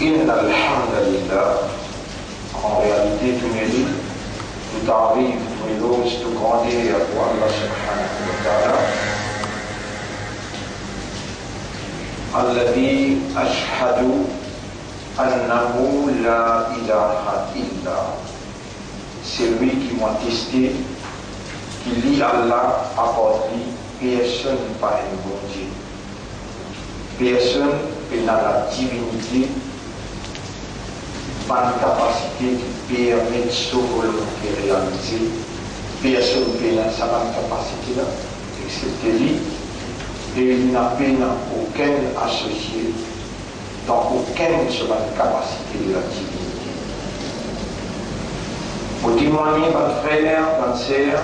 إن الحمد لله, en réalité tout mérite, tout arrive, tout éloge, tout grandeur pour Allah subhanahu wa ta'ala. الذي أشهد أنه لا إله إلا, c'est lui qui m'a testé, qui lit Allah à part lui, personne pas un bon Dieu. Personne n'a la divinité, pas une capacité qui permet de sa volonté réaliser. Personne n'a sa capacité là, excepté lui. Et il n'a aucun associé, dans aucune capacité de la divinité. Pour témoigner, votre frère, votre sœur,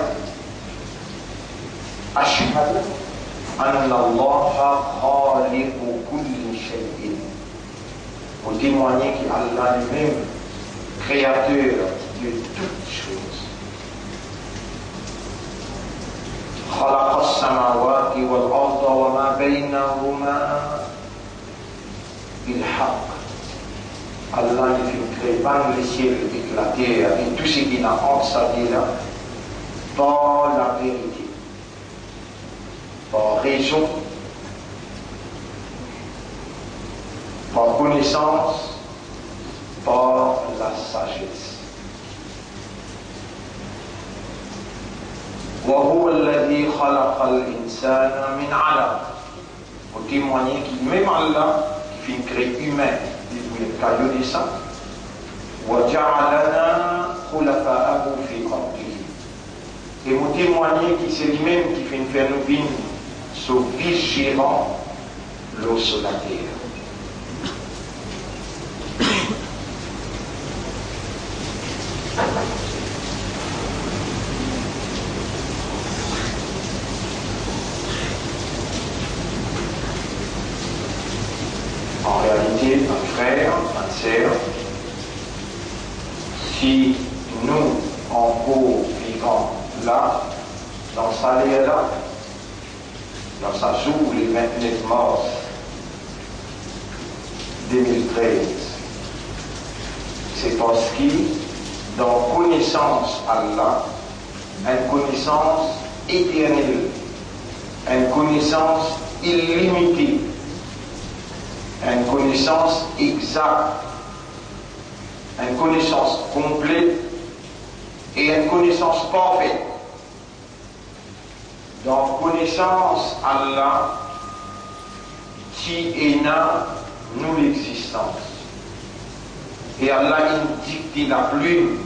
ashhadu anna Allah khaliqu kulli shay'in. Pour témoigner qu'Allah lui-même, créateur de toutes choses. خلق السماوات والأرض وما بينهما بالحق. Allah ne fait créer pas le ciel et la terre et tout ce qui n'a entre ça là par la vérité, par raison, par connaissance, par la sagesse. وهو الذي خلق الإنسان من علق. Pour témoigner qu'il même Allah qui fait une création humaine, il voulait caillou de ça. وجعلنا خلفاءه في أرضه. Et pour témoigner qu'il c'est lui-même qui fait une faire nous vivre sur vigilant l'eau sur la terre. En réalité, un frère, une sœur, si nous, encore vivants là, dans sa là, dans sa jour, les 29 mars 2013, c'est parce que dans connaissance Allah, une connaissance éternelle, une connaissance illimitée, une connaissance exacte, une connaissance complète et une connaissance parfaite. Dans connaissance Allah, qui est nous l'existence. Et Allah indique la plume,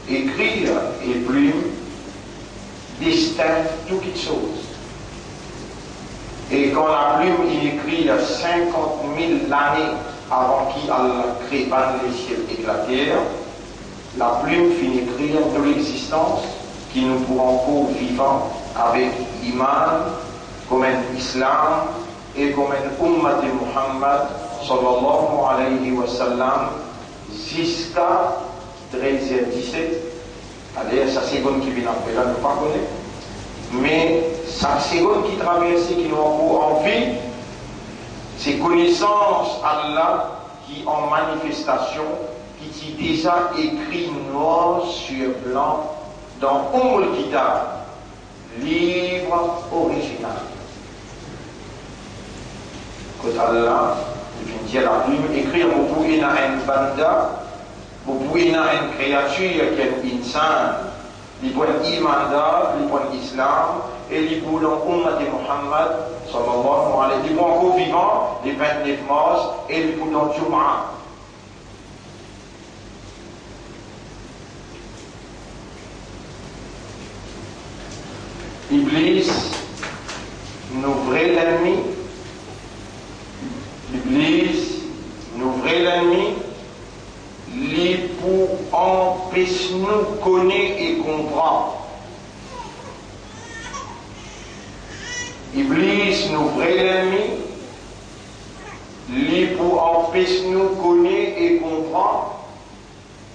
écrire et plume, distingue toutes choses. Et quand la plume il écrit il y a 50 000 années avant qu'Allah crée le ciel et la terre, la plume finit écrire de l'existence qui nous pourrons encore vivants avec iman, comme un islam et comme un ummat de Muhammad sallallahu alayhi wa sallam jusqu'à 13h17. Allez, ça c'est bon qui vient après là, nous ne pas connaître. Mais chaque seconde qui traverse, qui nous encore en vie, c'est connaissance Allah qui en manifestation, qui est déjà écrit noir sur blanc dans Umm Kitab, livre original. Quand Allah, il vient dire la plume, écrire, vous pouvez dans une banda, vous pouvez dans une créature qui est insan. Il prend l'imanda, il prend l'islam, et il prend l'ummat de Muhammad, sallallahu alayhi wa sallam. Il prend encore vivant, les 29 mars, et il prend dans Jummah. Iblis, nous vrai l'ennemi. Iblis, nous vrai l'ennemi. Les pour empêcher nous connaître et comprendre. Iblis, nous vrai l'ennemi, les pour empêcher nous connaître et comprendre,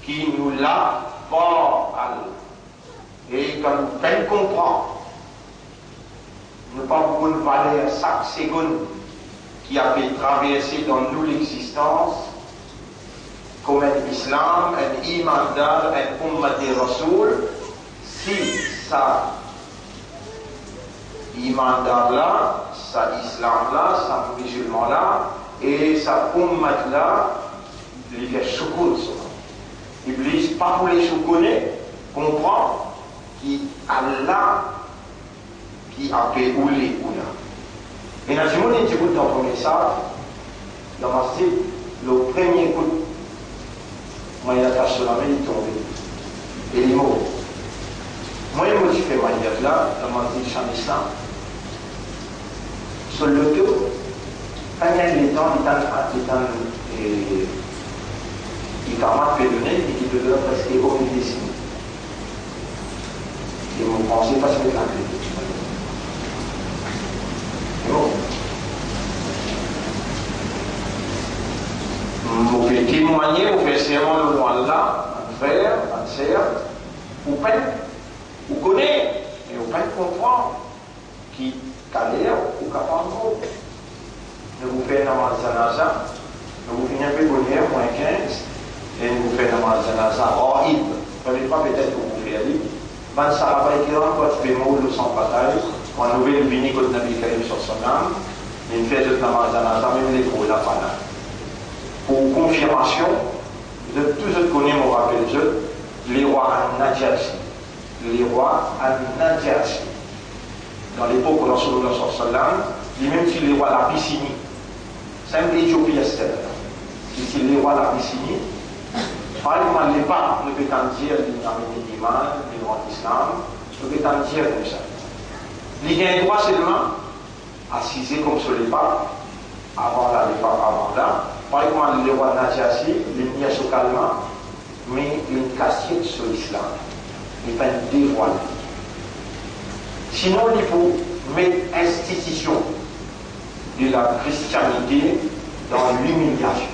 qui nous l'a pas à nous. Et quand nous peine comprendre, nous pas beaucoup de valeur chaque seconde qui a fait traverser dans nous l'existence, comme un islam, un imandar, un ummati rasoul, si ça imandar là, ça islam là, ça musulman là, et ça ummat là, il fait choukoun. Iblis, pas pour les choukounés, comprend qu'Allah qui a fait ouli ou là. Et dans ce moment, il dit dans le premier ça, dans ma style, le premier coup, moi il attache sur la main, il est tombé. Et il est mort. Moi, il me dit que moi, il là, dans ma style, champ islam. Sur le dos, quand il y a les temps, il t'a marqué le nez et il te donne presque aucune décennie. Et vous pensez pas ce que c'est la clé. Bon. Vous pouvez témoigner, vous faites serment le nom Allah, un frère, un sœur, vous peine, vous connaissez, et vous peine comprendre qui calère ou capable. Ne vous faites namaz janaza, ne vous finissez pas bonheur, moins 15, et ne vous faites namaz janaza hors id. Vous ne savez pas peut-être que vous faites aller. Ban Sahaba qui rentre, tu fais mot le sang bataille, on nouvelle vini contre Nabi Karim sur son âme, il fait de namaz janaza, même les gros la pana. Pour confirmation, de tous ceux qui connaissent, je me rappelle, les rois al-Najasi. Les rois al-Najasi. Dans l'époque où nous sommes dans son salam, il même si les rois l'Abyssinie, c'est un Éthiopie Esther. Si les rois l'Abyssinie, par exemple, les papes ne peuvent pas dire l'imam, le grand islam, ne peuvent pas dire comme ça. Il y a un droit seulement assisé comme sur les papes, avant là, les papes avant là. Par exemple, les rois Najasi, les niais sur calma, mais une cassette sur l'islam. Il n'est pas dévoilé. Sinon, il faut mettre institution de la christianité dans l'humiliation.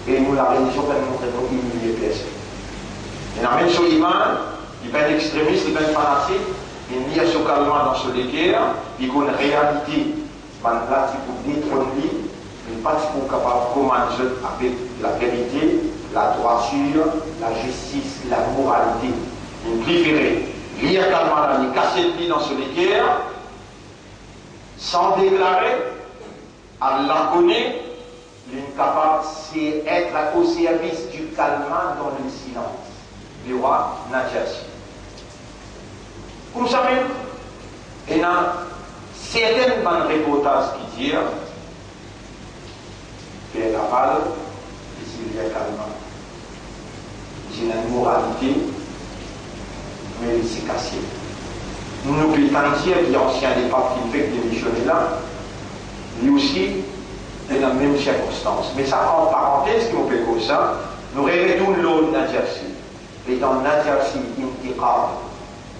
Et nous, la religion, peut nous montrer nous humilier personne. Il y a même sur l'imam, il n'est pas un extrémiste, il n'est pas un fanatique, il nie sur calma dans ce guerre, il connaît la réalité, là, il faut détrôner, mais pas pour capable de commander avec la vérité, la droiture, la justice, la moralité. Il préférait lire calmement, il casser le lit dans ce guerre, sans déclarer, Allah connaît, l'incapable, c'est être au service du calmant dans le silence. Le roi Najasi. Comme ça même, il y a certaines bonnes reportages qui disent que la balle, il y a calmant. Il y a une moralité, mais il s'est cassé. Nous ne pouvons pas dire qu'il y a ancien des papes qui fait démissionner là, lui aussi, est dans la même circonstance. Mais ça, en parenthèse, qui nous fait comme ça, nous retournons l'eau de Najasi. Et dans Najasi,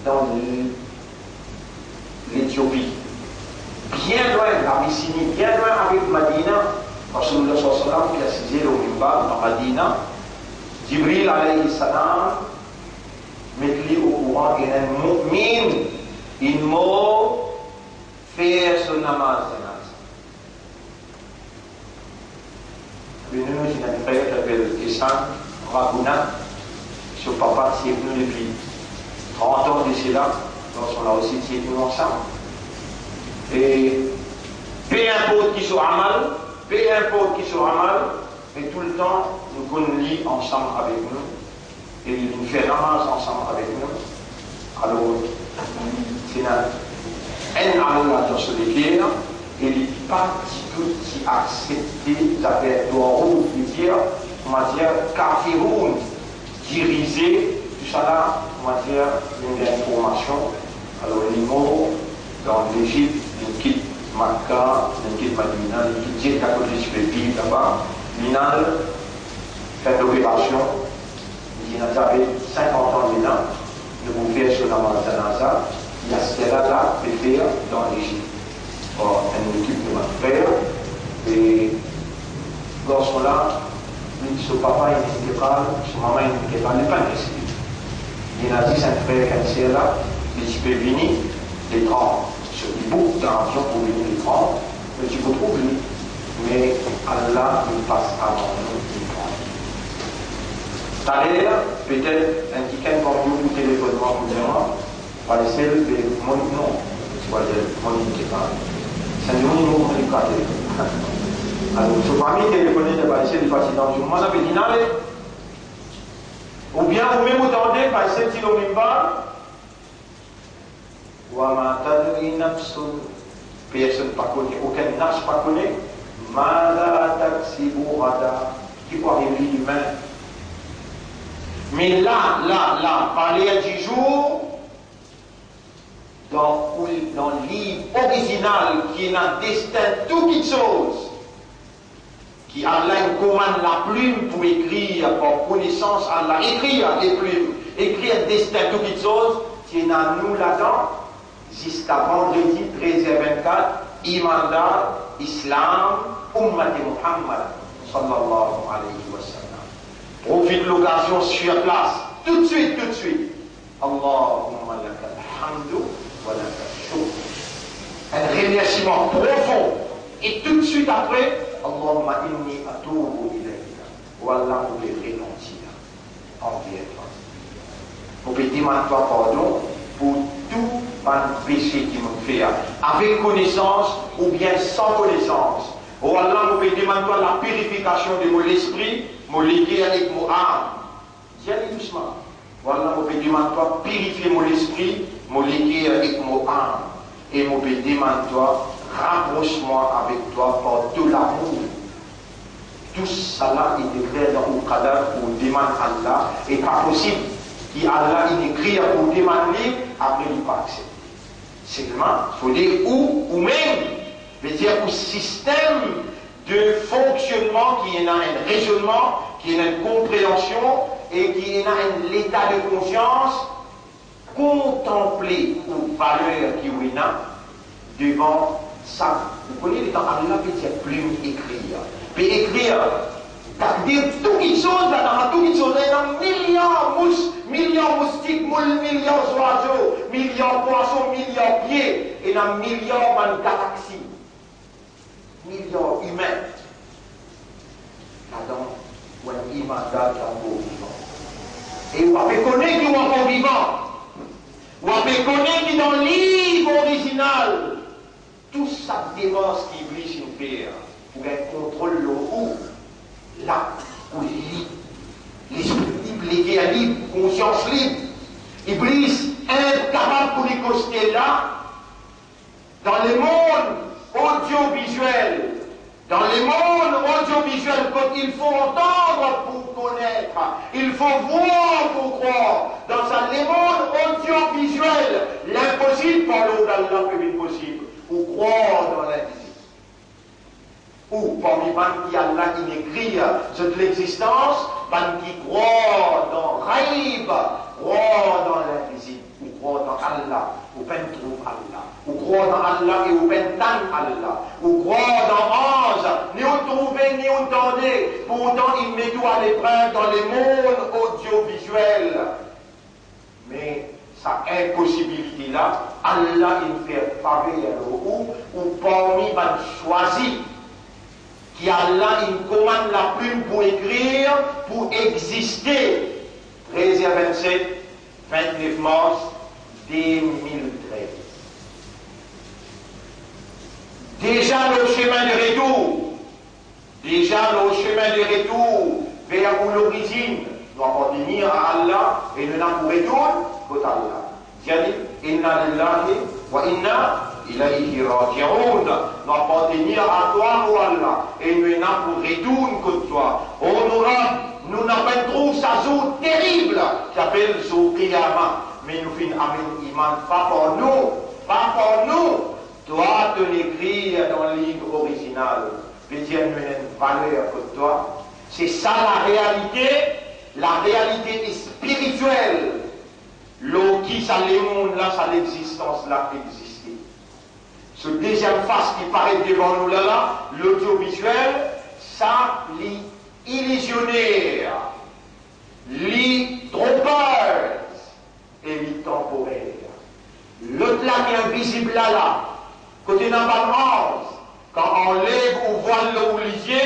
dans l'Éthiopie, bien loin de l'Abyssinie, bien loin avec Madina, parce que nous sommes précisé le Mimbar dans Madina, Jibril alayhi salam, met-lui au courant qu'il y a un mu'min, il mot faire son namaz. Nous, j'ai un frère qui s'appelle Essan Ragouna, son papa qui est venu depuis 30 ans d'ici là, donc on a aussi qui est venu ensemble. Et peu importe qui soit mal, mais tout le temps, nous connaissons ensemble avec nous, et nous faisons namaz ensemble avec nous. Alors, c'est un Allah dans ce déclare, et il n'est pas qui accepter d'affaires d'or qui dire, on va dire, kafiroun, dirigé, tout ça là, on va dire, une information. Alors, les mots dans l'Égypte, ils quittent Makkah, ils quittent Madina, ils quittent Jeddah, quand je vais vivre là-bas, ils fait l'opération, ils ont fait 50 ans maintenant, de vous faire sur la Mazanaza, il y a ce qu'elle-là peut faire dans l'Égypte. Une équipe de mon frère, et garçon-là, son papa il n'était pas, son maman il n'était pas, il n'est pas resté. Il a dit, c'est un frère cancer là, il peut venir, les prendre, sur des bouts d'argent pour venir les prendre, mais tu peux trouver, mais Allah il passe avant nous, il prend. Tout à l'heure, peut-être un petit quelqu'un comme vous, téléphonement pour dire, par les celles de mon nom, soit mon nom, c'est un nom communicateur. Alors, ce famille téléphoné de par les celles de facilement, je m'en appelle Dinale, ou bien vous même entendez par les celles de l'Omimba, ou à ma tadri nafsun, personne pas connaît, aucun nafs pas connaît, mala taksibu rada, qui peut arriver l'humain. Mais là, parler du jour, dans le livre original qui est un destin tout quelque chose, qui Allah commande la plume pour écrire, par connaissance, Allah écrire les plumes, écrire un destin tout quelque chose, qui est dans nous là-dedans, jusqu'à vendredi 13h24, Imandar, Islam, Ummati Muhammad, sallallahu alayhi wa sallam. Profite de l'occasion sur place, tout de suite. Allahumma laka alhamdu wa laka shukr. Un remerciement profond. Et tout de suite après, Allahumma inni atubu ilayka. Wallah, nous les repentir envers toi. Vous pouvez demander pardon pour tout le péché qui me fait, avec connaissance ou bien sans connaissance. Oh Allah, vous pouvez demander la purification de mon esprit, mon légué avec mon âme. Dis doucement. Voilà, vous pouvez demander purifier mon esprit, mon légué avec mon âme. Et vous pouvez demander rapproche-moi avec toi par tout l'amour. Tout cela est écrit dans le cadre pour demander Allah. Et pas possible qu'Allah écrit pour demander après il pas accepter. Seulement, il faut dire ou même. Veut dire au système de fonctionnement qui est dans un raisonnement, qui est dans une compréhension et qui est dans un état de conscience, contempler aux valeurs qui est là devant ça. Vous connaissez les temps, Allah peut dire plume écrire. Peut écrire, dire toutes les choses là, toutes les choses, il y a milliards moustiques, milliards oiseaux, milliards poissons, milliards pieds, et il y a milliards de galaxies. Millions humains. Là-dedans, où un immandat qui est encore vivant. Et où on peut connaître qui est encore vivant. Où on peut connaître qui est dans le livre original. Tout ça démence qui brille une paire. Pour un contrôle où là, où il est libre. L'esprit libre, l'égué à libre, conscience libre. Iblis incapable pour les coster là, dans le monde audiovisuel. Dans le monde audiovisuel, quand il faut entendre pour connaître, il faut voir pour croire. Dans le monde audiovisuel, l'impossible par l'eau d'Allah peut être possible. Ou croire dans l'invisible. Ou parmi les qui Allah inécrit de l'existence, les qui croient dans Raïb, croient dans l'invisible. Ou croient dans Allah, ou peine trouve Allah. Ou croient dans Allah et ou peine tant Allah. Ou croient dans Ange, ni on trouvait ni on entendait. Pourtant, il met tout à l'épreuve dans le monde audiovisuel. Mais sa impossibilité-là, Allah il fait faveur ou parmi les choisis, qui Allah il commande la plume pour écrire, pour exister. 13h27, 29 mars 2013. Déjà le chemin de retour, vers l'origine, doit appartenir à Allah et nous n'avons pour retour qu'à Allah. C'est-à-dire, inna lillahi wa inna ilayhi raji'un. Nous appartenir à toi ou Allah et nous n'avons pour retour que toi. Honorable, nous n'avons pas trouvé sa jour terrible qui s'appelle jour Qiyamah. Mais nous finissons avec iman, pas pour nous. Toi, te l'écrire dans le livre original. Veut dire, nous avons une valeur que toi. C'est ça la réalité spirituelle. L'eau qui, ça le monde là, ça l'existence là existé. Ce deuxième face qui paraît devant nous là, l'audiovisuel, ça, l'illusionnaire, l'trompeur et l'temporaire. L'autre là qui est invisible là, côté n'a pas de mange, quand on lève ou voile le lisier,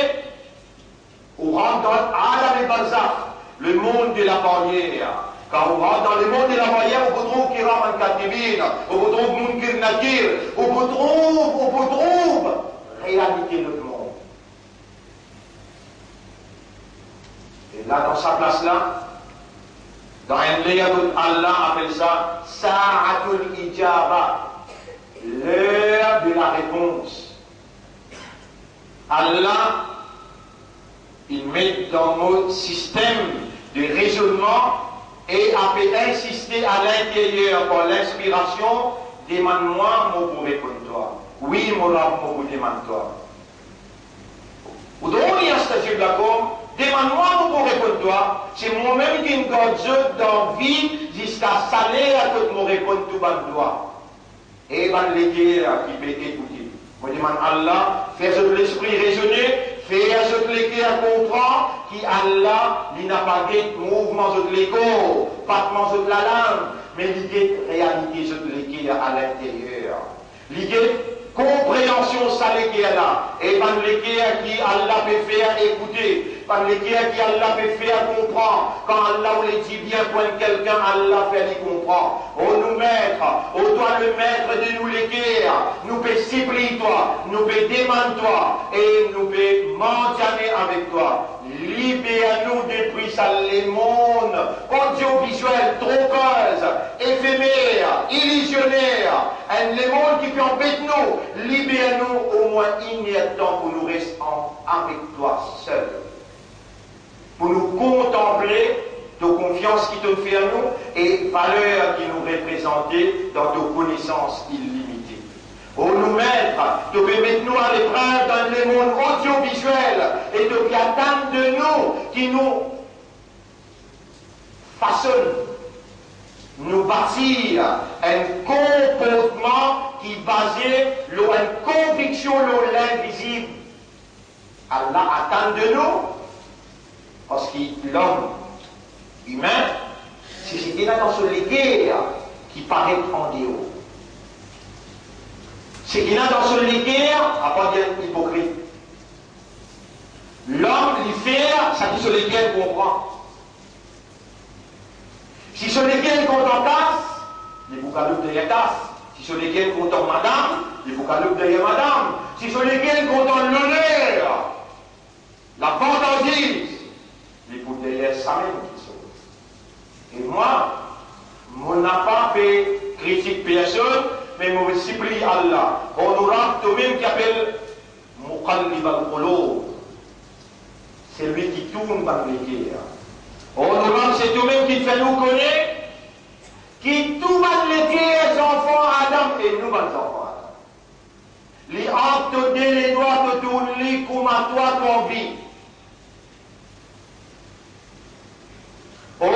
on rentre dans Adam et Barzakh, le monde de la barrière. Quand on rentre dans le monde de la barrière, on retrouve Kiram al-Katibin, on retrouve Munkir Nakir, on retrouve réalité de notre monde. Et là, dans sa place-là, dans un livre, Allah appelle ça Sa'atul Ijaba, l'heure de la réponse. Allah, il met dans notre système de raisonnement et a fait insister à l'intérieur par l'inspiration, demande-moi, moi pour répondre toi. Oui, mon rab, moi pour demander toi. Ou donc, il y a statut de la com, demande-moi, moi pour répondre toi. C'est moi-même qui me garde d'envie jusqu'à saler à tout mon répondre tout ban toi. Et ban l'été qui peut écouter. Moi, demande Allah, faire de l'esprit raisonner, faire ce que à comprendre qui Allah, il n'a pas de mouvement de l'écho, pas de manger de la langue, mais il y a réalité de à l'intérieur. Il y a compréhension salée qui est là. Et par l'équerre qui Allah peut faire écouter, par l'équerre qui Allah peut faire comprendre. Quand Allah vous dit bien pour quelqu'un, Allah fait lui comprendre. Oh nous maître, oh toi le maître de nous l'équerre, nous peut supplier toi, nous peut demander toi, et nous peut mentionner avec toi. Libère-nous depuis ça les mondes audiovisuels, trompeuses, éphémères, illusionnaires, et les mondes qui embêtent nous. Libère-nous au moins une temps pour nous rester avec toi seul. Pour nous contempler de confiance qui te fait à nous et valeur qui nous représentait dans nos connaissances illimitées. Oh nous maître, tu peux mettre nous à l'épreuve dans les mondes audiovisuels et tu peux attendre de nous qui nous façonne, nous bâtir un comportement qui est basé sur une conviction sur l'invisible. Allah attend de nous parce que l'homme humain, c'est ce qu'il a dans ce légué qui paraît en dehors. Ce qu'il a dans ce légué, à part dire hypocrite. L'homme, il fait ça qui se légué comprend. Si ce légué compte en tasse, il faut qu'à derrière tasse. Si ce légué compte en madame, il faut qu'à derrière madame. Si ce légué compte en l'honneur, la fantaisie, il faut derrière sa même qui sauve. Et moi, je n'ai pas fait critique personne, mais je supplie Allah. On nous rend tout même qui appelle Muqallib al-Qulub. C'est lui qui tourne par l'équerre. On nous rend, c'est tout même qui fait nous connaître, qui tout va l'équerre, les enfants Adam et nous, les enfants Adam. Les actes de les doigts te tournent, comme à toi, ton vie. On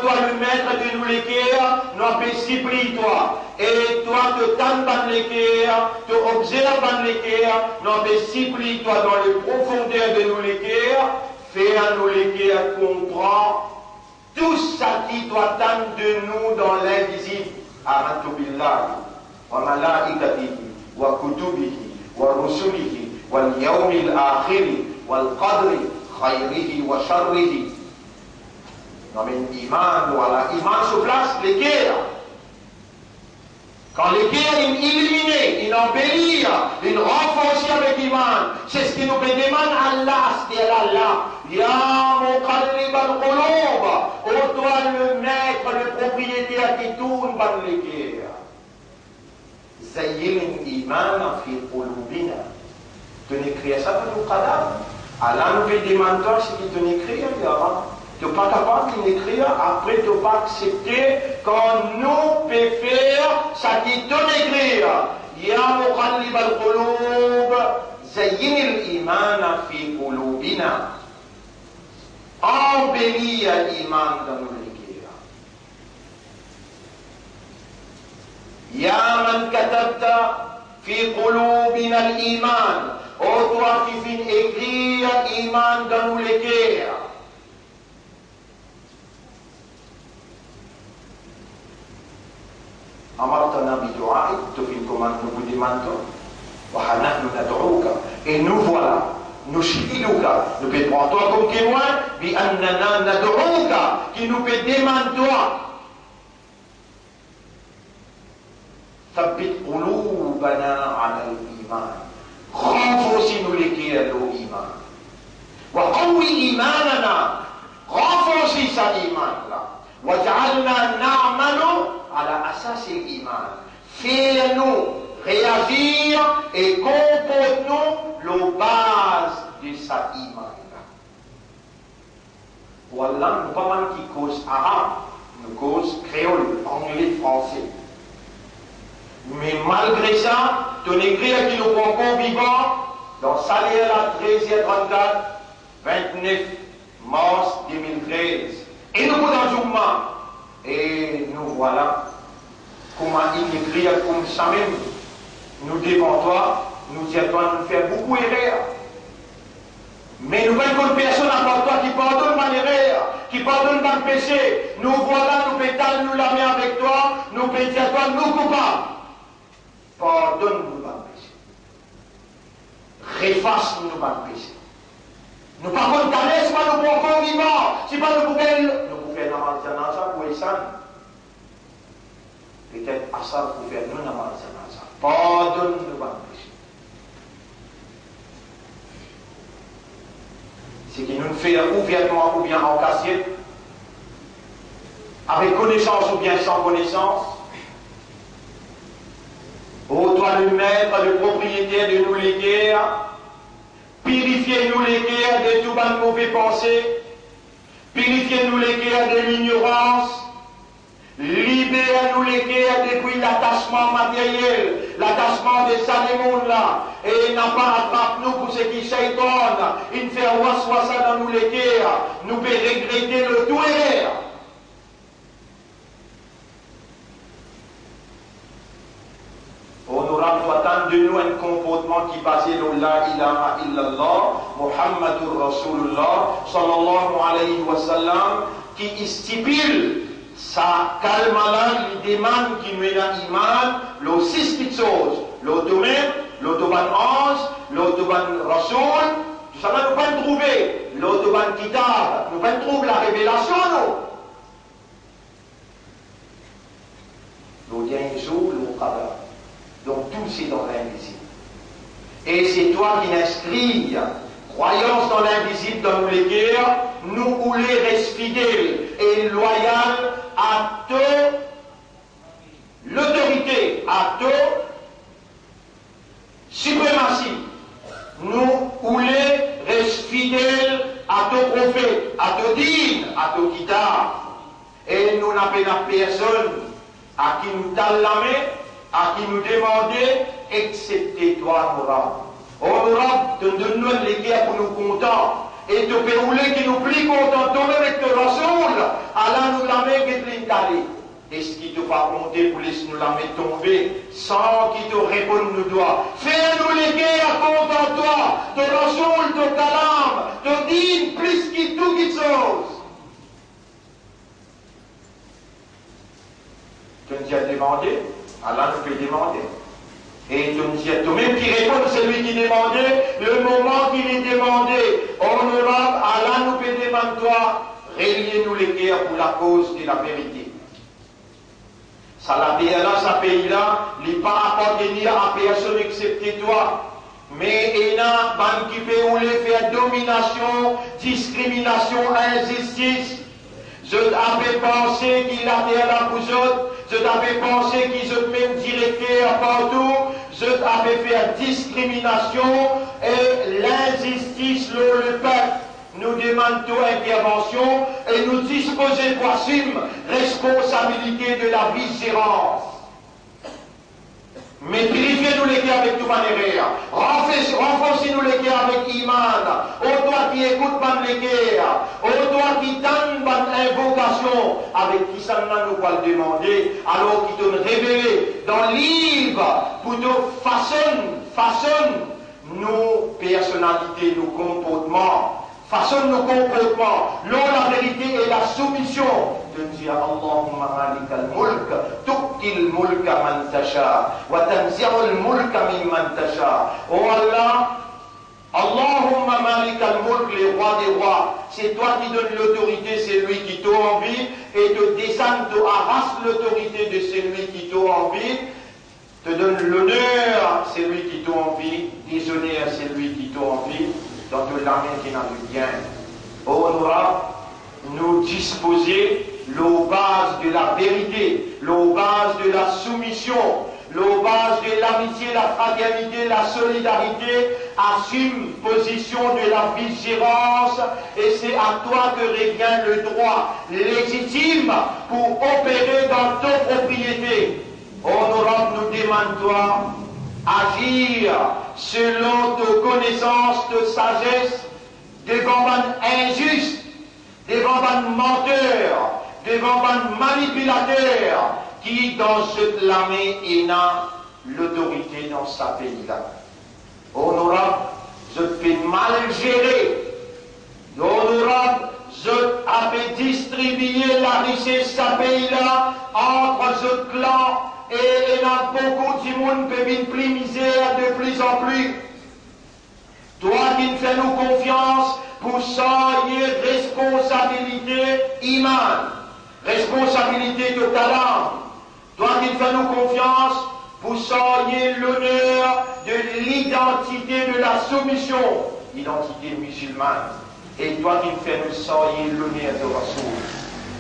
doit le maître de nous l'équerre, nous avons supplie toi. Et toi, te tentes dans l'équerre, te observes dans l'équerre, nous avons supplie toi dans les profondeurs de nous l'équerre, fais à nous l'équerre comprendre tout ça qui doit tendre de nous dans l'invisible. Amantu billahi, wa malaikatihi, wa kutubihi, wa rusulihi, wal yawmil akhiri, wal qadri, khayrihi wa sharrihi. Non mais iman, voilà, iman se place l'équerre. Quand l'équerre est illuminé, il embellit, il renforce avec iman. C'est ce qui nous demande Allah, c'est Allah. Ya Muqallib al-Qulub, ô toi le maître, le propriétaire qui tourne par l'équerre. Zayyil iman fi qulubina. Tu n'écris ça pour nous cadavres. Allah nous fait demander ce qu'il te n'écrit, tu n'es pas capable d'écrire, après tu vas accepter quand nous pouvons faire ce qui te n'écrit. Ya Muqallib al-Qulub, Zayyin al-Iman fi qulubina. Embellis l'iman dans nos l'écrire. Ya man katabta fi qulubina al-Iman. Oh toi qui viens écrire iman dans nous l'écrire. Amartana bidu'a'i, tu viens commande nous vous demandons. Wa hanahnu nad'uka. Et nous voilà. Nushiduka, nous pouvons prendre toi comme témoin, bi annana nad'uka, qui nous peut demander toi. Thabbit qulubana ala al-iman. Renforcez-nous les cœurs de l'iman. Wa qawwi imanana. Renforcez sa iman là. Wa ja'alna na'malu ala asas al-iman. Fais-nous réagir et comporte-nous la base de sa iman. Voilà, nous pas mal qui cause arabe, nous cause créole, anglais, français. Mais malgré ça, ton écrit qui nous prend encore vivant, dans Salaire la 13h34, 29 mars 2013. Et nous Khutbah Jummah. Et nous voilà. Comment il écrit comme ça même, nous devant toi, nous disons toi, nous faire beaucoup d'erreurs. Mais nous voyons que personne à part toi qui pardonne ma erreur, qui pardonne mon péché. Nous voilà, nous pétales, nous la main avec toi, nous pétons à toi, nous coupables. Pardonne-nous mon péché. Réfasse-nous mon péché. Nous par contre, ta laisse pas nous pour vivant. Si pas nous pouvons faire namaz pour Essan. Peut-être à ça pour faire nous namaz janaza. Pardonne-nous mon péché. Ce qui nous fait ouvertement ou bien en cassiette, avec connaissance ou bien sans connaissance. Ô toi le maître, le propriétaire de nous les guerres, purifiez-nous les guerres de tout bas de mauvais pensées, purifiez-nous les guerres de l'ignorance, libère-nous les guerres depuis l'attachement matériel, l'attachement de ça des mondes là, et n'a pas attrape-nous pour ce qui s'étonne, il fait waswasa dans nous les guerres, nous peut regretter le tout erreur. Honorable doit attendre de nous un comportement qui base sur la ilaha illallah, Muhammadur Rasulullah, sallallahu alayhi wa sallam, qui stipule sa calme les demandes qui nous a iman, les 6 petites choses, l'automate, l'autoban ange, l'autoban rasoul, tout ça nous pas trouver, l'autoban kitab, nous pas trouver la révélation, nous. L'audience jour, le qadar. Donc tout c'est dans l'invisible. Et c'est toi qui inscris croyance dans l'invisible dans nos les cœurs, nous voulons rester fidèles et loyaux à toute l'autorité, à toute suprématie. Nous voulons rester fidèles à tout prophète, à tout dîne, à tout kitab. Et nous n'appelons personne à qui nous tend la main, à qui nous demander, excepté toi, honorable. Honorable, donne-nous les guerres pour nous contents. Et te pérouler qui nous plie content, tomber avec le Rasoul, Allah nous la met et l'installer. Est-ce qu'il te va compter pour laisser nous la mettre tomber sans qu'il te réponde nous doit? Fais-nous les guerres content toi, de Rasoul, de Kalam, de Dîne, plus qu'il tout qui chose. Tu nous as demandé? Allah nous peut demander. Et toi-même qui répond, c'est lui qui demandait, le moment qu'il est demandé, honorable, Allah nous peut demander, toi, reliez-nous les cœurs pour la cause de la vérité. Ça la paix là, ça pays là, il n'est pas appartenir à personne excepté toi. Mais il y a ban qui peut faire domination, discrimination, injustice. Je t'avais pensé qu'il a été là pour eux. Je t'avais pensé qu'ils ont même directeur partout. Je t'avais fait discrimination et l'injustice le peuple. Nous demandons intervention et nous disposer possible responsabilité de la vigilance. Mais purifiez-nous les cœurs avec tout manière. Renforcez-nous les cœurs avec Iman. Ô toi qui écoutes les cœurs. Ô toi qui donne invocation. Avec qui ça nous va le demander. Alors qui te révélé dans le livre. Pour te façonne nos personnalités, nos comportements. Façonne nos comportements. L'eau, la vérité et la soumission. De dire Allahumma malikal mulk, tu'til mulka man tasha, wa tanzi'ul mulka mimman tasha. Oh Allah, Allahumma malik al-mulk, les rois des rois. C'est toi qui donnes l'autorité, c'est lui qui t'a envie, et te descend, te arrache l'autorité de celui qui t'a envie, te donne l'honneur, c'est lui qui t'a envie, déshonneur, c'est lui qui t'a envie, dans toute la main qui n'a vu bien. Honora, nous disposer l'eau base de la vérité, l'eau base de la soumission, l'eau base de l'amitié, la fraternité, la solidarité, assume position de la vigilance, et c'est à toi que revient le droit légitime pour opérer dans ton propriété. Honorable, nous demande-toi agir selon tes connaissances, tes sagesse, devant un injuste, devant un menteur, devant un manipulateur, qui dans cette lamée a l'autorité dans sa pays-là. Honorable, je peux mal gérer. Honorable, je peux distribuer la richesse de sa pays-là entre ce clan, et il y a beaucoup de monde qui vient plus misère de plus en plus. Toi qui nous fais nous confiance pour ça, il y a responsabilité humaine, responsabilité de talent. Toi qui fais nous confiance pour soigner l'honneur de l'identité de la soumission, identité musulmane. Et toi qui fais nous soigner l'honneur de Rasoul.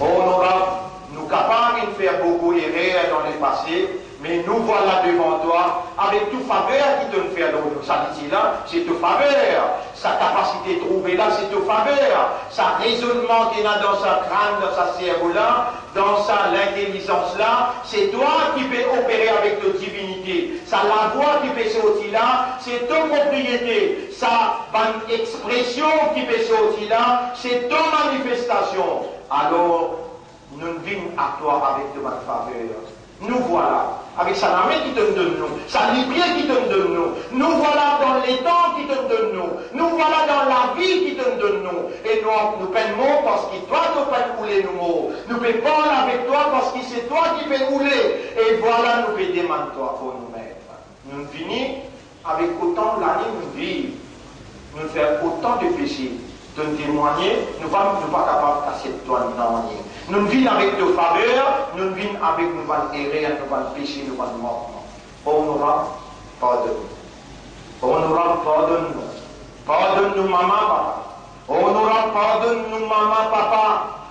Honorable, nous capables de faire beaucoup d'erreurs dans le passé, mais nous voilà devant toi avec toute faveur qui te fait dans sa dit là, c'est toute faveur. Sa capacité de trouver là, c'est toute faveur. Sa raisonnement qu'il a dans sa crâne, dans sa cerveau là, dans sa l'intelligence là, c'est toi qui peux opérer avec ta divinité. Sa la voix qui peut sortir là, c'est ton propriété. Sa bonne expression qui peut sortir là, c'est ton manifestation. Alors, nous venons à toi avec de bonnes faveurs. Nous voilà, avec sa main qui te donne nous, sa lumière qui te donne nous, nous voilà dans les temps qui te donne nous voilà dans la vie qui te donne nous, et nous peinons parce que toi tu peux rouler nous mots, nous pouvons parler avec toi parce que c'est toi qui peux rouler, et voilà nous pouvons demander toi pour nous mettre. Nous finissons avec autant l'année nous vivons, nous faisons autant de péchés, de nous témoigner, nous ne sommes pas capables de casser toi non. Nous vivons avec de faveur, nous vivons avec nos erreurs, nos péchés, nos manquements. Honorable, pardonne-nous. Honorable, pardonne-nous. Pardonne-nous, maman, papa. Honorable, pardonne-nous, maman, papa.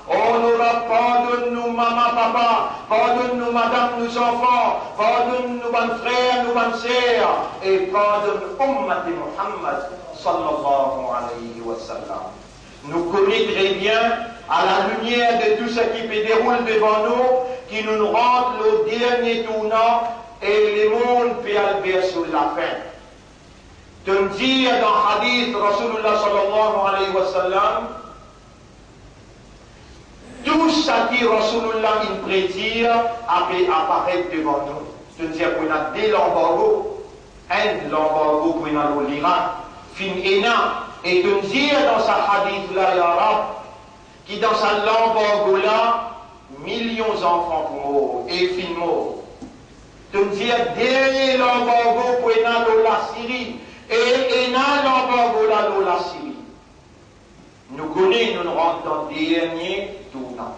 Honorable, pardonne-nous, maman, papa. Pardonne-nous, madame, nos enfants. Pardonne-nous, bonnes frères, nos bonnes sœurs. Et pardonne Ummati Muhammad, sallallahu alayhi wa sallam. Nous connaissons très bien, à la lumière de tout ce qui se déroule devant nous, qui nous rentre le dernier tournant et le monde peut aller sur la fin. De dire dans le hadith Rasulullah sallallahu alayhi wa sallam, tout ce qui Rasulullah il prédit apparaître devant nous. De dire qu'on a des l'embargo, un l'embargo pour l'Iran, fin ena, et de dire dans sa hadith là, ya Rab, qui dans sa l'embargo là, millions d'enfants morts et fin morts. De dire dernier l'embargo pour la Syrie, et l'embargo là, la Syrie. Nous connaissons, nous rentrons dans le dernier tournant,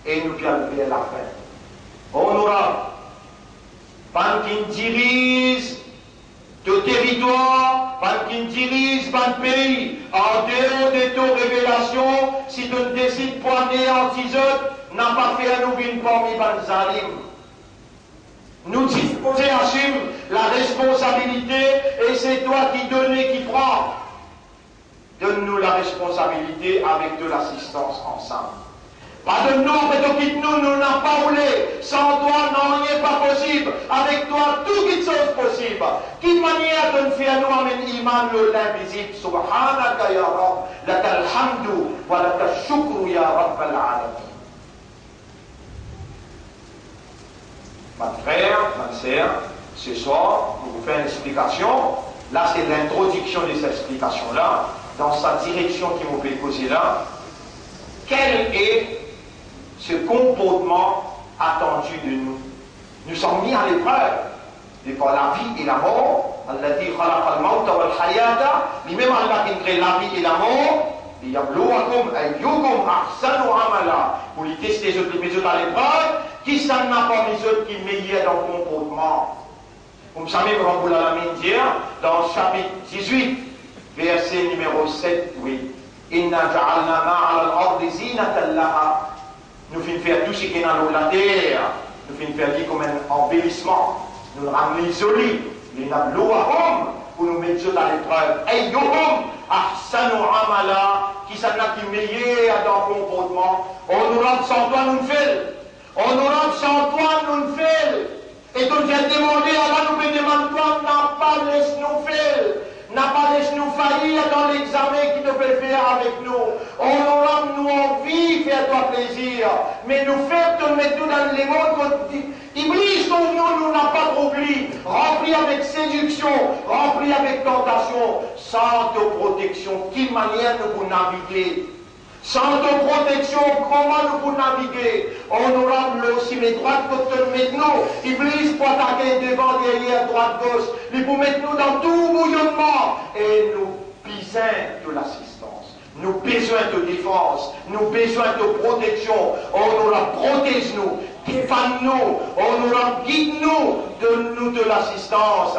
et nous allons vers la fin. Honorable, quand il dirige le territoire, quand il dirige le pays, en dehors de tes révélations, si tu décides pour anéantir, n'a pas fait à nous une parmi les zalim. Nous disposer assume la responsabilité, et c'est toi qui donnes et qui prends. Donne-nous la responsabilité avec de l'assistance ensemble. Pardonne-nous, quitte-nous, nous n'avons pas roulé. Sans toi, non, il n'est pas possible. Avec toi, tout qui est possible. Quelle manière de nous faire nous amener l'iman l'invisible. Subhanaka ya Rab, laka alhamdu, wa laka shukru ya Rabbal alamin. Ma frère, ma sœur, ce soir, nous vous faisons une explication. Là, c'est l'introduction de cette explication-là, dans sa direction qui vous fait poser là. Quel est ce comportement attendu de nous? Nous sommes mis à l'épreuve. c'est pas la vie et la mort. Alladhi khalaqa al-mawta wal-hayata, lui-même Allah qui crée la vie et la mort. Liyabluwakum ayyukum ahsanu amala, pour les tester les autres à l'épreuve, qui ça n'a pas les autres qui meilleur dans le comportement. Comme ça même Rabbul Alamin dit dans le chapitre 18, verset numéro 7, oui. Inna ja'alna ma'ala al-ardi zinatan laha. Nous finissons faire tout ce qui est dans l'eau de la terre. Nous finissons faire comme un embellissement. Nous le ramenons isolés. Les nabluwahum, pour nous mettre à l'épreuve. Ayyuhum ahsanu amala, qui s'en a qui meilleur dans le comportement. On nous rend sans toi, nous fait. On nous rend sans toi, nous fait. Et donc j'ai demandé à Allah, nous demande toi, n'a pas laissé nous faire. N'a pas laissé nous faillir dans l'examen qui te fait faire avec nous. On nous rend nous envie, fais-toi plaisir. Mais nous fait te mettre dans les mondes. Iblis, nous n'a pas trouvé. Rempli avec séduction, rempli avec tentation, sans te protection. Quelle manière nous pouvons naviguer? Sans te protection, comment nous pouvons naviguer? On nous rend aussi les droites pour te mettre nous. Iblis pour attaquer devant, derrière, droite, gauche. Il pour mettre nous dans tout bouillonnement. Et nous besoin de l'assistance. Nous besoin de défense. Nous besoin de protection. On nous la protège nous. Défends-nous. On nous la guide-nous. Donne-nous de l'assistance.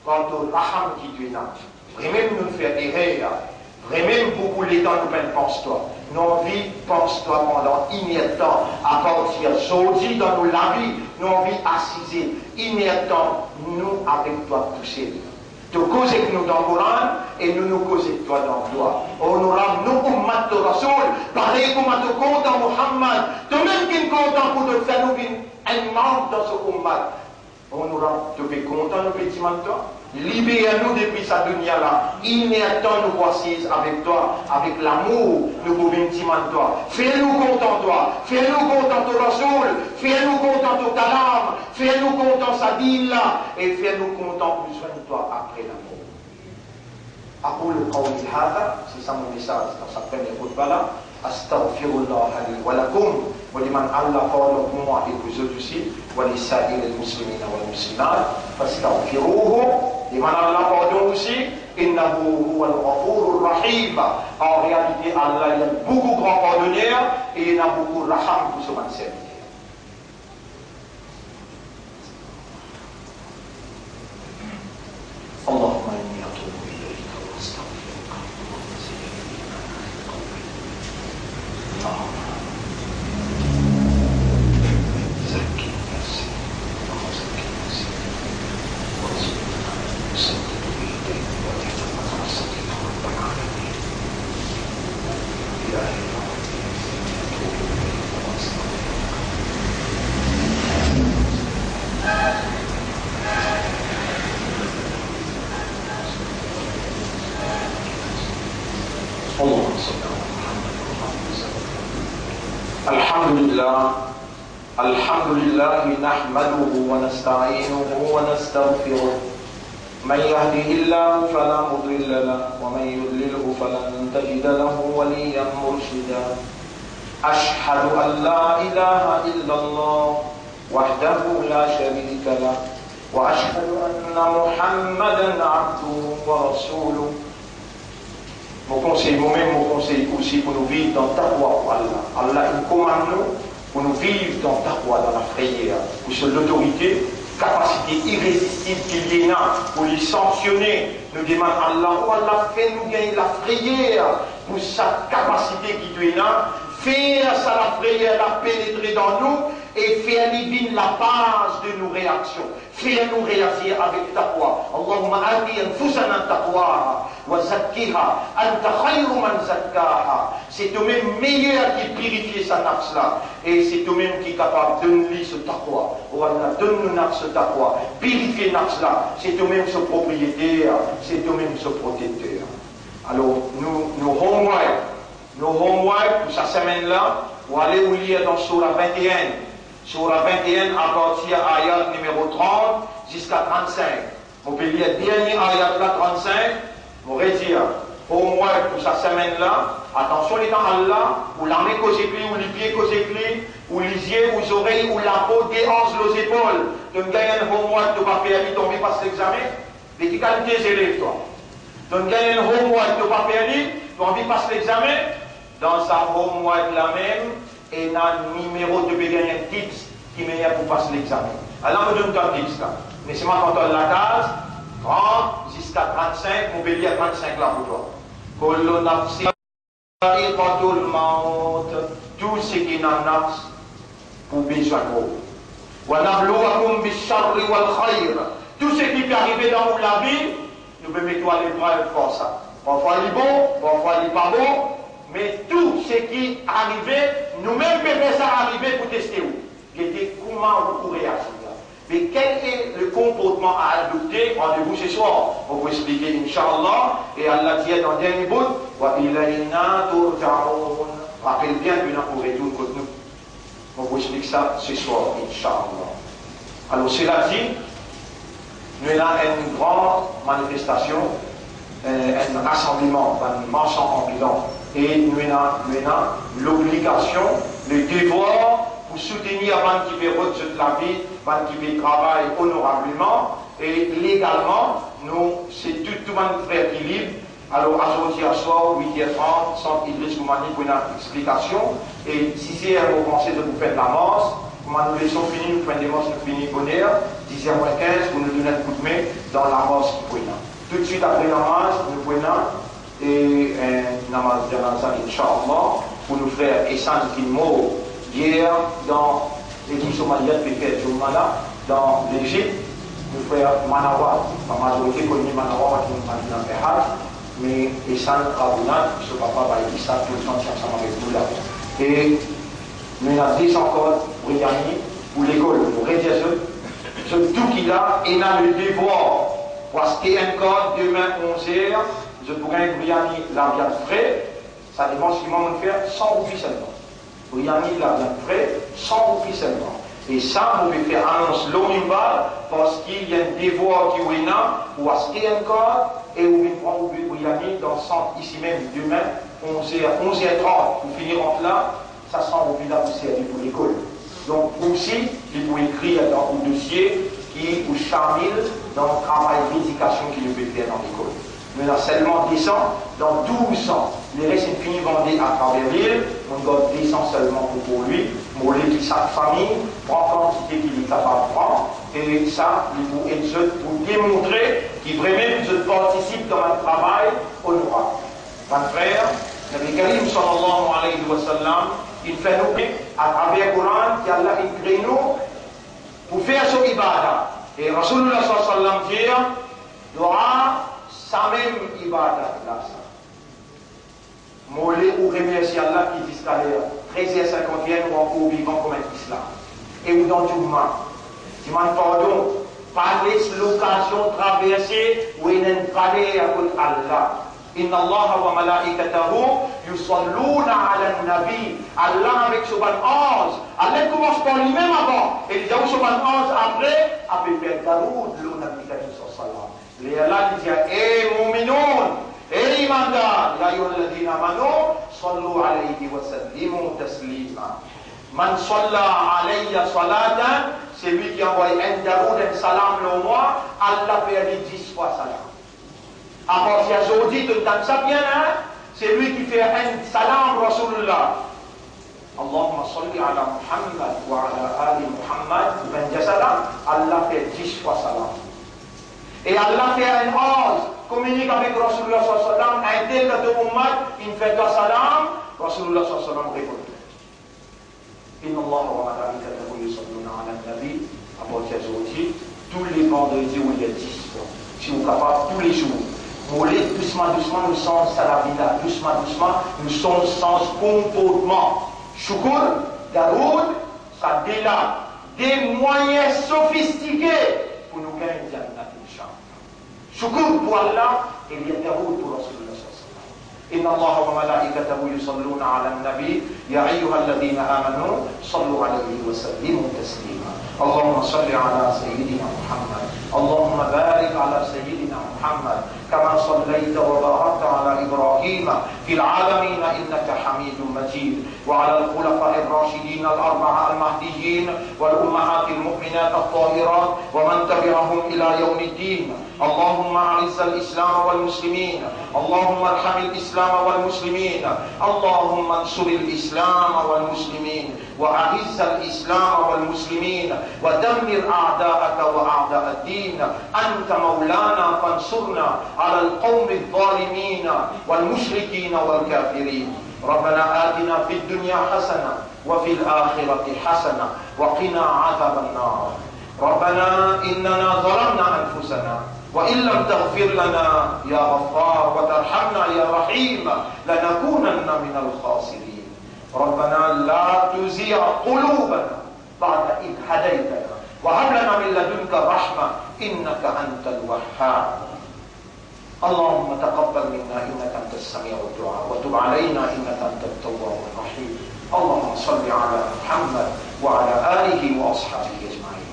Quant au raham qui tu es là. Vraiment nous faire errer. Vraiment beaucoup les temps nous peine pense-toi. Nos vies, pense-toi pendant inertant, à partir d'aujourd'hui dans nos lavis, nos vies assises, inertant, nous avec toi toucher. Tu causes avec nous dans le Coran et nous causons avec toi dans toi. On nous rend nous ummat de Rasoul, pareil comme à te content Muhammad, toi-même qui es content pour te faire nous un membre dans ce ummat. On nous rend, tu es content, nous petits mentors. Libère-nous depuis sa dunya là. Inertant nous voici avec toi, avec l'amour, nous pouvons de toi. Fais-nous content toi, fais-nous content ton Rasoul, fais-nous content ton Kalam, fais-nous content sa dîne là, et fais-nous content plus soin de toi après la mort. أقول قولي هذا, c'est ça mon message dans sa première khutbah là. Astaghfirullah li wa lakum, wa liman Allah pardon pour moi et pour vous aussi, wa li sa'ir al-muslimin wal muslimat, fastaghfiruhu, liman Allah pardon aussi, innahu huwa al-ghafurur rahim. En réalité Allah il est beaucoup grand pardonneur et il a beaucoup raham pour son serviteur. Allahumma inni atubu ilayka wa astaghfiruka wa زكي نفسي وزكي نفسي وارزقنا سدد بيديك وتحت مقاصدك رب العالمين. إلهي ربي أتوب إليك وأستغفرك. اللهم صل على الحمد لله نحمده ونستعينه ونستغفره. من يهده الله فلا مضل له ومن يضلله فلن تجد له وليا مرشدا. أشهد أن لا إله إلا الله وحده لا شريك له وأشهد أن محمدا عبده ورسوله. Mon conseil, moi-même, mon conseil aussi pour nous vivre dans taqwa pour Allah. Allah, il commande nous pour nous vivre dans taqwa, dans la prière, pour sur l'autorité, capacité irrésistible qu'il y a pour les sanctionner. Nous demandons à Allah, oh Allah, fais-nous gagner la prière pour sa capacité qui est là. Faire ça la prière, la pénétrer dans nous et faire divine la base de nos réactions. Faire nous réagir avec taqwa. Allahumma ati anfusana taqwa wa zakkiha anta khayru man zakkaha. C'est toi-même meilleur qui purifie sa nafs là. Et c'est toi-même qui est capable de donner ce taqwa. Oh Allah, donne-nous nafs ce taqwa. Purifier nafs là. C'est toi-même ce propriétaire. C'est toi-même ce protecteur. Alors, nous homework pour cette semaine-là, pour aller vous lire dans Surah 21. Surah 21 à partir de ayat numéro 30 jusqu'à 35. On peut lire le dernier ayat là 35, on va dire homework pour sa semaine-là, attention les temps Allah, ou la main causée clé, ou les pieds causés clé, ou les yeux, ou les oreilles, ou la peau, des hanches, les épaules. Tu gagnes un homework, tu vas faire, tu vas passer l'examen. Mais tu calmes tes élèves, toi. Tu gagnes un homework, tu vas faire, tu vas passer l'examen. Dans sa homework la même, et dans le numéro, tu peux gagner un tips qui est meilleur pour passer l'examen. Alors, je donne ton tips là. Mais c'est moi quand on la case, 30 jusqu'à 35, on peut dire 35 là pour toi. Tout ce qui est dans nafs pour besoin de vous. Tout ce qui peut arriver dans la vie, nous pouvons mettre l'épreuve pour ça. Parfois il est bon, parfois il n'est pas bon, mais tout ce qui arrive, nous-mêmes pouvons faire ça arriver pour tester où. Il était comment vous réagir. Mais quel est le comportement à adopter? Rendez-vous ce soir. On va vous expliquer, Inch'Allah. Et Allah dit dans le dernier bout, rappelle bien que nous pourrons retourner contre nous. On vous explique ça ce soir, Inch'Allah. Alors, cela dit, nous avons une grande manifestation, un rassemblement, un marchand ambulant. Et nous avons l'obligation, le devoir, pour soutenir les qui veulent de la vie, les qui veulent travailler honorablement et légalement. Nous, c'est tout le monde frère qui libre. Alors, aujourd'hui à soir, 8h30, centre Idriss Koumani pour une explication. Et 6h, vous pensez de vous faire de la masse. Comment nous laissons finir, nous faisons des masses, nous finissons bonheur. 10h15, vous nous donnez un coup de main dans la masse qui pouvez. Tout de suite après la masse, nous prenons et un namaz de Janazah, Inch'Allah, pour nous faire Essan Kinmo. Hier, dans l'équipe somalienne qui fait Jummah dans l'Égypte, nous faisons Manawa. La majorité connaît Manawa qui est dans le Hajj, mais Essan Rabounat, ce papa va dire ça tout le temps ensemble avec nous là. Et nous avons dit encore pour gagner, pour l'école, pour rédiger tout qu'il a, et a le devoir, parce qu'il y a un code demain 11h, je pourrais gagner la viande frais, ça dépend ce qu'ils vont faire, 100 roupies seulement. Briani la viande frais, 100 roupies seulement. Et ça, vous pouvez faire annonce l'omimba parce qu'il y a un devoir qui est là pour acheter un code et vous pouvez prendre Briani dans le centre ici même demain, 11h30 pour finir en là, ça 100 roupies là pour servir pour l'école. Donc aussi, il faut écrire dans le dossier qui ou chamil dans le travail d'éducation qu'il peut faire dans l'école. Mais là seulement 10 ans, dans 12 ans, les restes sont finis vendus à travers l'île, on doit 10 ans seulement pour lui, pour l'équipe sa famille, prendre quantité qu'il est capable de prendre, et ça, il faut être pour démontrer qu'il vraiment je participe dans un travail honorable. Mon frère, Nabi Karim sallallahu alayhi wa sallam, il fait nous à travers le Coran qu'Allah il crée nous pour faire son ibadah. Et Rasulullah sallallahu alayhi wa sallam dit, doa sa même ibadah là. Molé ou remercier Allah qui dit à l'heure 13h51 ou encore vivant comme un islam. Et où dans tout le monde, tu m'en pardon, pas laisse l'occasion traverser où il y a une palais à Allah. إن الله وملائكته يصلون على النبي. Allah avec son ange. Allah commence par lui-même avant. Et il y a son ange après. Après faire Daoud, le Nabi Karim sallallahu alayhi wa sallam. Et Allah dit, eh mu'minoun, eh imandar, ya ayyuhalladhina amanu, sallu alayhi wa sallimu taslima. Man salla alayya salatan, c'est lui qui envoie un Daoud, un salam le mois, Allah fait 10 fois salam. À partir d'aujourd'hui, tu entends ça bien, hein? C'est lui qui fait un salam Rasulullah. Allahumma salli ala Muhammad wa ala ali Muhammad. Ben salam, Allah fait 10 fois salam. Et Allah fait un ange, communique avec Rasulullah sallallahu alayhi wa sallam, un tel de Muhammad, il fait un salam, Rasulullah sallallahu alayhi wa sallam répond. Inna Allah wa malaikatahu yusalluna ala nabi. À partir d'aujourd'hui, tous les vendredis où il y a 10 fois, si vous êtes capable, tous les jours. Mollet, doucement, doucement, nous sommes salabila, doucement, doucement, nous sommes sans comportement. Shukr, Daoud, ça déla des moyens sophistiqués pour nous gagner Jannat, Inch'Allah. Shukr pour Allah et il y a Daoud pour Rasulullah sallallahu alayhi wa sallam. Inna Allah wa malaikatahu yusalluna ala nabi, ya ayyuhalladhina amanu, sallu alayhi wa sallimu taslima. Allahumma salli ala Sayyidina Muhammad. Allahumma barik ala Sayyidina Muhammad. محمد كما صليت وباركت على إبراهيم في العالمين إنك حميد مجيد، وعلى الخلفاء الراشدين الأربعة المهديين والأمهات المؤمنات الطاهرات ومن تبعهم إلى يوم الدين. اللهم أعز الإسلام والمسلمين، اللهم ارحم الإسلام والمسلمين، اللهم انصر الإسلام والمسلمين وأعز الإسلام والمسلمين ودمر أعداءك وأعداء الدين. أنت مولانا فانصرنا على القوم الظالمين والمشركين والكافرين. ربنا آتنا في الدنيا حسنة وفي الآخرة حسنة وقنا عذاب النار. ربنا إننا ظلمنا أنفسنا وإن لم تغفر لنا يا غفار وترحمنا يا رحيم لنكونن من الخاسرين. ربنا لا تزيغ قلوبنا بعد إذ هديتنا وهب لنا من لدنك رحمة إنك أنت الوهاب. اللهم تقبل منا إنك أنت السميع الدعاء وتب علينا إنك أنت التواب الرحيم. اللهم صل على محمد وعلى آله وأصحابه أجمعين.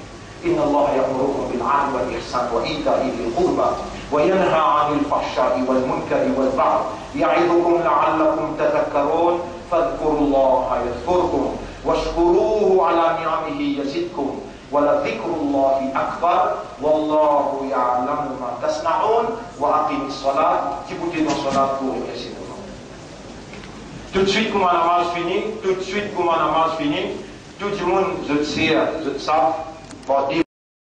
إن الله يأمركم بالعدل والإحسان وإيتاء ذي القربى وينهى عن الفحشاء والمنكر والبغي يعظكم لعلكم تذكرون. فاذكروا الله يذكركم واشكروه على نعمه يزدكم ولذكر الله أكبر والله يعلم ما تصنعون. وأقم الصلاة. Écoutez nos salats pour essayer de faire. Tout de suite, comme la namaz finit, tout de suite, comme la namaz finit, tout le monde, je sais, ça, va dire